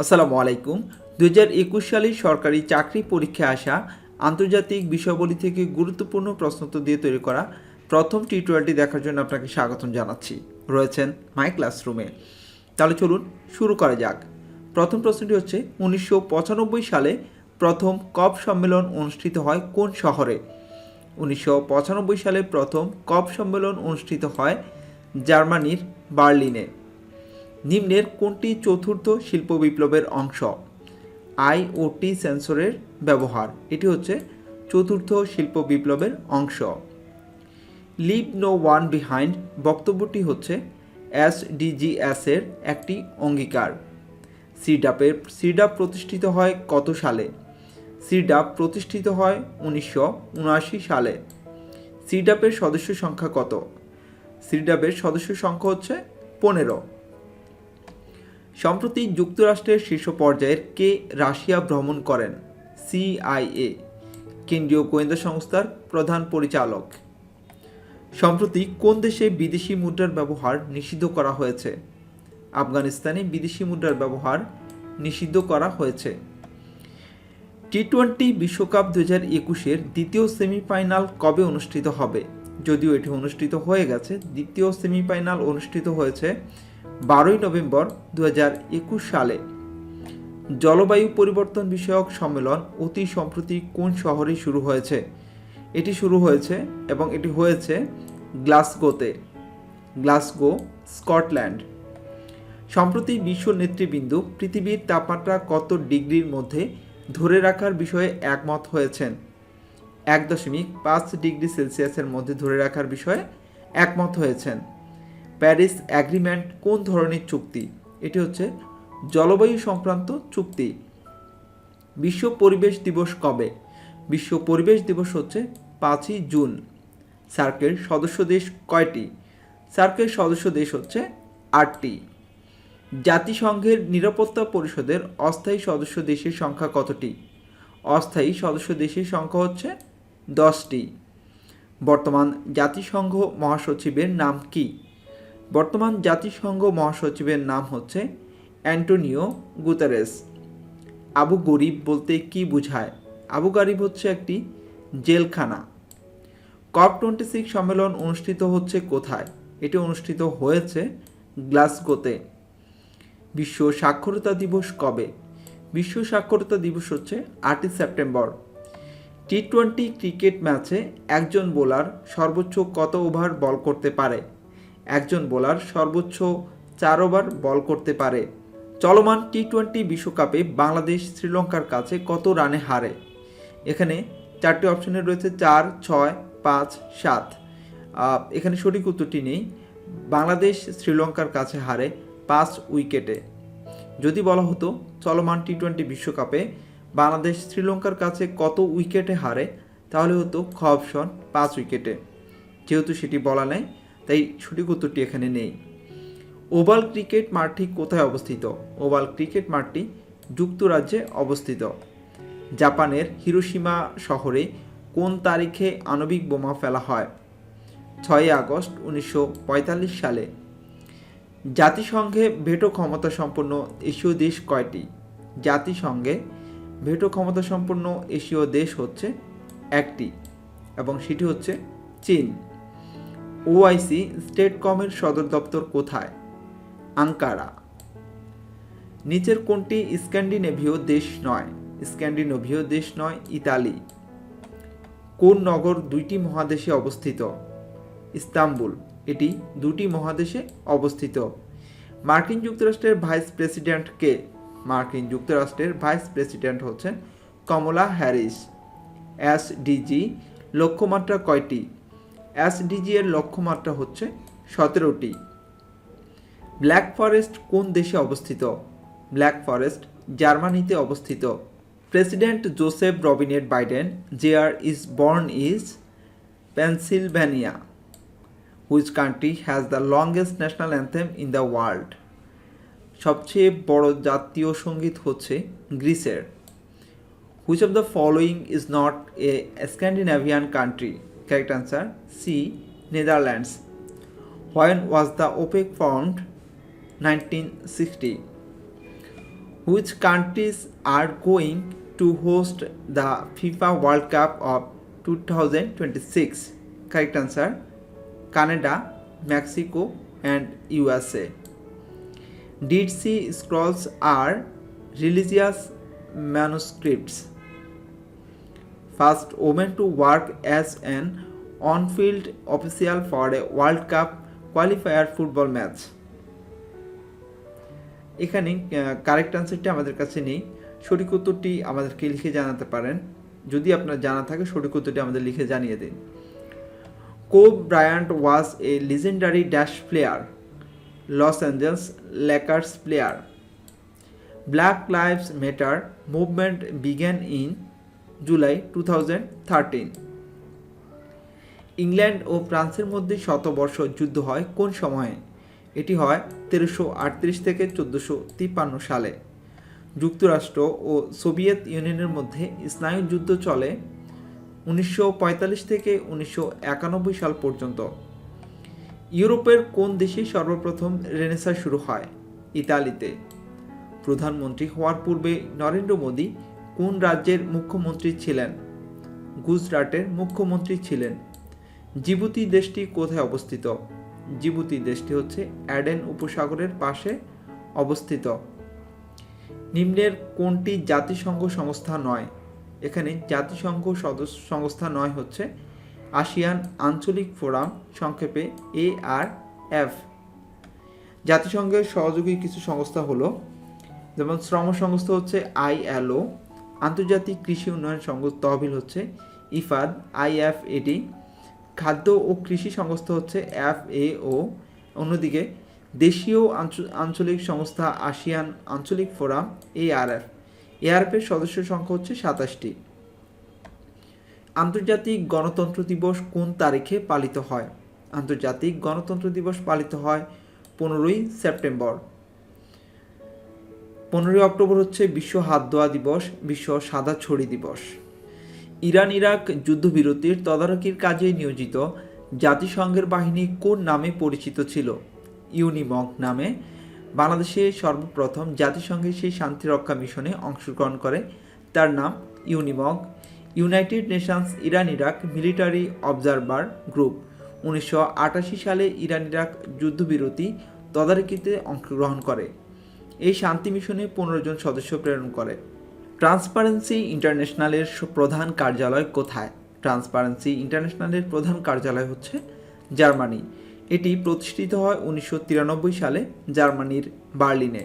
আসসালামু আলাইকুম। 2021 সালের সরকারি চাকরি পরীক্ষায় আসা আন্তর্জাতিক বিষয়াবলী থেকে গুরুত্বপূর্ণ প্রশ্নোত্তর দিয়ে তৈরি করা প্রথম টিউটোরিয়ালটি দেখার জন্য আপনাকে স্বাগতম জানাচ্ছি। রয়েছেন মাই ক্লাসরুমে। তাহলে চলুন শুরু করা যাক। প্রথম প্রশ্নটি হচ্ছে 1995 সালে প্রথম কপ সম্মেলন অনুষ্ঠিত হয় কোন শহরে? 1995 সালে প্রথম কপ সম্মেলন অনুষ্ঠিত হয় জার্মানির বার্লিনে। নিম্নের কোনটি চতুর্থ শিল্প বিপ্লবের অংশ? আইওটি সেন্সরের ব্যবহার, এটি হচ্ছে চতুর্থ শিল্প বিপ্লবের অংশ। লিভ নো ওয়ান বিহাইন্ড বক্তব্যটি হচ্ছে এসডিজিএস এর একটি অঙ্গীকার। সিডাপ প্রতিষ্ঠিত হয় কত সালে? সিডাপ প্রতিষ্ঠিত হয় 1979 সালে। সিডাপের সদস্য সংখ্যা কত? সিডাপের সদস্য সংখ্যা হচ্ছে 15। সম্প্রতি যুক্তরাষ্ট্রের শীর্ষ পর্যায়ের কে রাশিয়া ভ্রমণ করেন? সিআইএ, কেন্দ্রীয় গোয়েন্দা সংস্থার প্রধান পরিচালক। সম্প্রতি কোন দেশে বিদেশি মুদ্রার ব্যবহার নিষিদ্ধ করা হয়েছে? আফগানিস্তানে বিদেশি মুদ্রার ব্যবহার নিষিদ্ধ করা হয়েছে। টি-20 বিশ্বকাপ 2021-এর দ্বিতীয় সেমিফাইনাল কবে অনুষ্ঠিত হবে? যদিও এটি অনুষ্ঠিত হয়ে গেছে, দ্বিতীয় সেমিফাইনাল অনুষ্ঠিত হয়েছে 12 নভেম্বর 2021 সালে। জলবায়ু পরিবর্তন বিষয়ক সম্মেলন অতি সম্প্রতি কোন শহরে শুরু হয়েছে? এটি শুরু হয়েছে এবং এটি হয়েছে গ্লাসগোতে, গ্লাসগো, স্কটল্যান্ড। সম্প্রতি বিশ্ব নেতৃবৃন্দ পৃথিবীর তাপমাত্রা কত ডিগ্রির মধ্যে ধরে রাখার বিষয়ে একমত হয়েছেন? 1.5 ডিগ্রি সেলসিয়াসের মধ্যে ধরে রাখার বিষয়ে একমত হয়েছেন। প্যারিস অ্যাগ্রিমেন্ট কোন ধরনের চুক্তি? এটি হচ্ছে জলবায়ু সংক্রান্ত চুক্তি। বিশ্ব পরিবেশ দিবস কবে? বিশ্ব পরিবেশ দিবস হচ্ছে 5ই জুন। সার্কের সদস্য দেশ কয়টি? সার্কের সদস্য দেশ হচ্ছে 8টি। জাতিসংঘের নিরাপত্তা পরিষদের অস্থায়ী সদস্য দেশের সংখ্যা কতটি? অস্থায়ী সদস্য দেশের সংখ্যা হচ্ছে 10টি। বর্তমান জাতিসংঘ মহাসচিবের নাম কি? বর্তমান জাতিসংঘ মহাসচিবের নাম হচ্ছে অ্যান্টোনিও গুতেরেস। আবু গরিব বলতে কি বোঝায়? আবু গরিব হচ্ছে একটি জেলখানা। COP26 সম্মেলন অনুষ্ঠিত হচ্ছে কোথায়? এটি অনুষ্ঠিত হয়েছে গ্লাসগোতে। বিশ্ব সাক্ষরতা দিবস কবে? বিশ্ব সাক্ষরতা দিবস হচ্ছে 8 সেপ্টেম্বর। টি-20 ক্রিকেট ম্যাচে একজন বোলার সর্বোচ্চ কত ওভার বল করতে পারে? একজন বোলার সর্বোচ্চ 4 ওভার বল করতে পারে। চলমান টি-20 বিশ্বকাপে বাংলাদেশ শ্রীলঙ্কার কাছে কত রানে হারে? এখানে 4টি অপশনে রয়েছে 4, 6, 5, 7। এখানে সঠিক উত্তরটি নেই। বাংলাদেশ শ্রীলঙ্কার কাছে হারে 5 উইকেটে। যদি বলা হতো চলমান টি-20 বিশ্বকাপে বাংলাদেশ শ্রীলঙ্কার কাছে কত উইকেটে হারে, তাহলে হতো খ অপশন 5 উইকেটে। যেহেতু সেটি বলা নেই, তাই সঠিক উত্তরটি এখানে নেই। ওভাল ক্রিকেট মাঠটি কোথায় অবস্থিত? ওভাল ক্রিকেট মাঠটি যুক্তরাজ্যে অবস্থিত। জাপানের হিরোশিমা শহরে কোন তারিখে আণবিক বোমা ফেলা হয়? 6 আগস্ট 1945 সালে। জাতিসংঘে ভেটো ক্ষমতা সম্পন্ন এশীয় দেশ কয়টি? জাতিসংঘে ভেটো ক্ষমতা সম্পন্ন এশীয় দেশ হচ্ছে 1টি এবং সেটি হচ্ছে চীন। ওআইসি স্টেটকমের সদর দপ্তর কোথায়? আঙ্কারা। নিচের কোনটি স্ক্যান্ডিনেভীয় দেশ নয়? স্ক্যান্ডিনেভীয় দেশ নয় ইতালি। কোন নগর 2টি মহাদেশে অবস্থিত? ইস্তাম্বুল, এটি 2টি মহাদেশে অবস্থিত। মার্কিন যুক্তরাষ্ট্রের ভাইস প্রেসিডেন্ট কে? মার্কিন যুক্তরাষ্ট্রের ভাইস প্রেসিডেন্ট হচ্ছেন কমলা হ্যারিস। এসডিজি লক্ষ্যমাত্রা কয়টি? এসডিজি এর লক্ষ্যমাত্রা হচ্ছে 17টি। ব্ল্যাক ফরেস্ট কোন দেশে অবস্থিত? ব্ল্যাক ফরেস্ট জার্মানিতে অবস্থিত। President Joseph Robinette Biden Jr is born is Pennsylvania. Which country has the longest national anthem in the world? সবচেয়ে বড় জাতীয় সঙ্গীত হচ্ছে গ্রিসের। Which of the following is not a Scandinavian country? Correct answer C, Netherlands. When was the OPEC formed? 1960. Which countries are going to host the FIFA World Cup of 2026? Correct answer: Canada, Mexico, and USA. Dead Sea Scrolls are religious manuscripts. First woman to work as an on-field official for a World Cup qualifier football match. এখানে correct আনসারটি আমাদের কাছে নেই। সঠিক উত্তরটি আমাদেরকে লিখে জানাতে পারেন। যদি আপনার জানা থাকে সঠিক উত্তরটি আমাদের লিখে জানিয়ে দিন। Kobe Bryant was a legendary dash player, Los Angeles Lakers player. Black Lives Matter movement began in July 2013। England ও ফ্রান্সের মধ্যে শতবর্ষ যুদ্ধ হয় কোন সময়ে? এটি হয় 1338 থেকে 1453 সালে। যুক্তরাষ্ট্র ও সোভিয়েত ইউনিয়নের মধ্যে স্নায়ুযুদ্ধ চলে 1945 থেকে 1991 সাল পর্যন্ত। ইউরোপের কোন দেশে সর্বপ্রথম রেনেসাঁ শুরু হয়? ইতালিতে। প্রধানমন্ত্রী হওয়ার পূর্বে নরেন্দ্র মোদী কোন রাজ্যের মুখ্যমন্ত্রী ছিলেন? গুজরাটের মুখ্যমন্ত্রী ছিলেন। জিবুতি দেশটি কোথায় অবস্থিত? জিবুতি দেশটি হচ্ছে অ্যাডেন উপসাগরের পাশে অবস্থিত। নিম্নের কোনটি জাতিসংঘ সংস্থা নয়? এখানে জাতিসংঘ সদস্য সংস্থা নয় হচ্ছে আসিয়ান আঞ্চলিক ফোরাম, সংক্ষেপে ARF। জাতিসংঘের সহযোগী কিছু সংস্থা হলো যেমন শ্রম সংস্থা হচ্ছে ILO, আন্তর্জাতিক কৃষি উন্নয়ন তহবিল হচ্ছে ইফাদ IFAD, খাদ্য ও কৃষি সংস্থা হচ্ছে FAO। অন্যদিকে দেশীয় আঞ্চলিক সংস্থা আসিয়ান আঞ্চলিক ফোরাম ARF। ARF-এর সদস্য সংখ্যা হচ্ছে 27টি। আন্তর্জাতিক গণতন্ত্র দিবস কোন তারিখে পালিত হয়? আন্তর্জাতিক গণতন্ত্র দিবস পালিত হয় 15ই সেপ্টেম্বর। 15ই অক্টোবর হচ্ছে বিশ্ব হাত ধোয়া দিবস, বিশ্ব সাদা ছড়ি দিবস। ইরান ইরাক যুদ্ধবিরতির তদারকির কাজে নিয়োজিত জাতিসংঘের বাহিনী কোন নামে পরিচিত ছিল? ইউনিমগ নামে। বাংলাদেশে সর্বপ্রথম জাতিসংঘের সেই শান্তিরক্ষা মিশনে অংশগ্রহণ করে, তার নাম UNIIMOG. United Nations Iran Iraq military observer group 1988 সালে ইরান ইরাক যুদ্ধবিরতি তদারকিতে অংশগ্রহণ করে। এই শান্তি মিশনে 15 জন সদস্য প্রেরণ করে। ট্রান্সপারেন্সি ইন্টারন্যাশনালের প্রধান কার্যালয় কোথায়? ট্রান্সপারেন্সি ইন্টারন্যাশনালের প্রধান কার্যালয় হচ্ছে জার্মানি। এটি প্রতিষ্ঠিত হয় 1993 সালে জার্মানির বার্লিনে।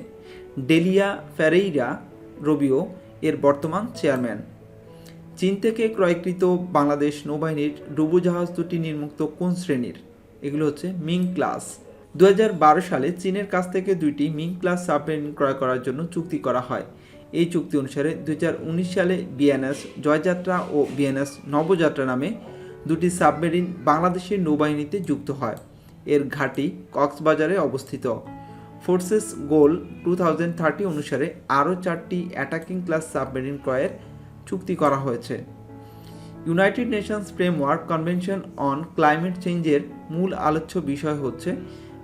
ডেলিয়া ফেরেইরা রবিও এর বর্তমান চেয়ারম্যান। চীন থেকে ক্রয়কৃত বাংলাদেশ নৌবাহিনীর ডুবোজাহাজ দুটি নির্মুক্ত কোন শ্রেণীর? এগুলো হচ্ছে মিং ক্লাস। 2012 সালে চীনের কাছ থেকে দুইটি মিং ক্লাস সাবমেরিন ক্রয় করার জন্য চুক্তি করা হয়। এই চুক্তি অনুসারে 2019 সালে বিএনএস জয়যাত্রা ও বিএনএস নবযাত্রা নামে দুটি সাবমেরিন বাংলাদেশের নৌবাহিনীতে যুক্ত হয়। এর ঘাঁটি কক্সবাজারে অবস্থিত। ফোর্সেস গোল 2030 অনুসারে আরও 4টি অ্যাটাকিং ক্লাস সাবমেরিন ক্রয়ের চুক্তি করা হয়েছে। United Nations framework convention on climate চেঞ্জের মূল আলোচ্য বিষয় হচ্ছে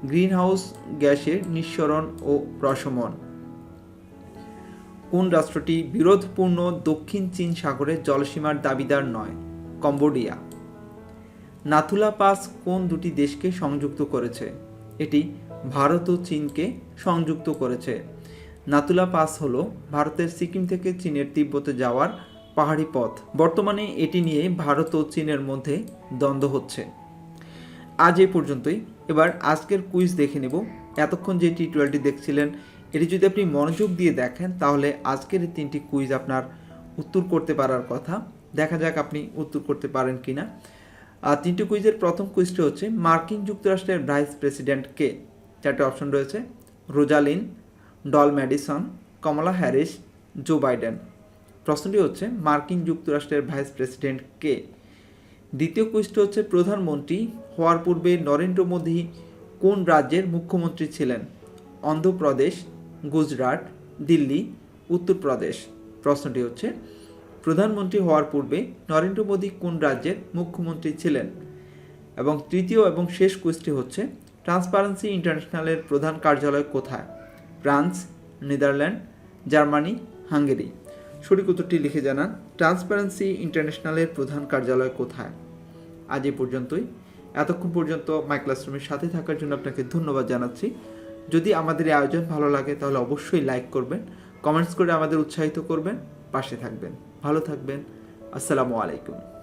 গ্রিনহাউস গ্যাসের নিঃসরণ ও প্রশমন। কোন রাষ্ট্রটি বিরোধপূর্ণ দক্ষিণ চীন সাগরের জলসীমার দাবিদার নয়? কম্বোডিয়া। নাথুলা পাস কোন দুটি দেশকে সংযুক্ত করেছে? এটি ভারত ও চীনকে সংযুক্ত করেছে। নাথুলা পাস হলো ভারতের সিকিম থেকে চীনের তিব্বতে যাওয়ার পাহাড়ি পথ। বর্তমানে এটি নিয়ে ভারত ও চীনের মধ্যে দ্বন্দ্ব হচ্ছে। আজ এই পর্যন্তই। এবার আজকের কুইজ দেখে নেব। এতক্ষণ যে টিউটোরিয়ালটি দেখছিলেন এটি যদি আপনি মনোযোগ দিয়ে দেখেন তাহলে আজকের এই 3টি কুইজ আপনার উত্তর করতে পারার কথা। দেখা যাক আপনি উত্তর করতে পারেন কিনা। 3টি কুইজের প্রথম কুইজটি হচ্ছে মার্কিন যুক্তরাষ্ট্রের ভাইস প্রেসিডেন্ট কে? 4টি অপশন রয়েছে: রোজালিন, ডল ম্যাডিসন, কমলা হ্যারিস, জো বাইডেন। প্রশ্নটি হচ্ছে মার্কিন যুক্তরাষ্ট্রের ভাইস প্রেসিডেন্ট কে? দ্বিতীয় কুইজটি হচ্ছে প্রধানমন্ত্রী হওয়ার পূর্বে নরেন্দ্র মোদী কোন রাজ্যের মুখ্যমন্ত্রী ছিলেন? অন্ধ্রপ্রদেশ, গুজরাট, দিল্লি, উত্তরপ্রদেশ। প্রশ্নটি হচ্ছে প্রধানমন্ত্রী হওয়ার পূর্বে নরেন্দ্র মোদী কোন রাজ্যের মুখ্যমন্ত্রী ছিলেন? এবং তৃতীয় এবং শেষ কুইজটি হচ্ছে ট্রান্সপারেন্সি ইন্টারন্যাশনালের প্রধান কার্যালয় কোথায়? France, Netherland, Germany, Hungary. সঠিক উত্তরটি লিখে জানান। ট্রান্সপারেন্সি ইন্টারন্যাশনালের প্রধান কার্যালয় কোথায়? আজ এই পর্যন্তই। এতক্ষণ পর্যন্ত মাই ক্লাসরুমের সাথে থাকার জন্য আপনাকে ধন্যবাদ জানাচ্ছি। যদি আমাদের এই আয়োজন ভালো লাগে তাহলে অবশ্যই লাইক করবেন, কমেন্টস করে আমাদের উৎসাহিত করবেন, পাশে থাকবেন। ভালো থাকবেন। আসসালামু আলাইকুম।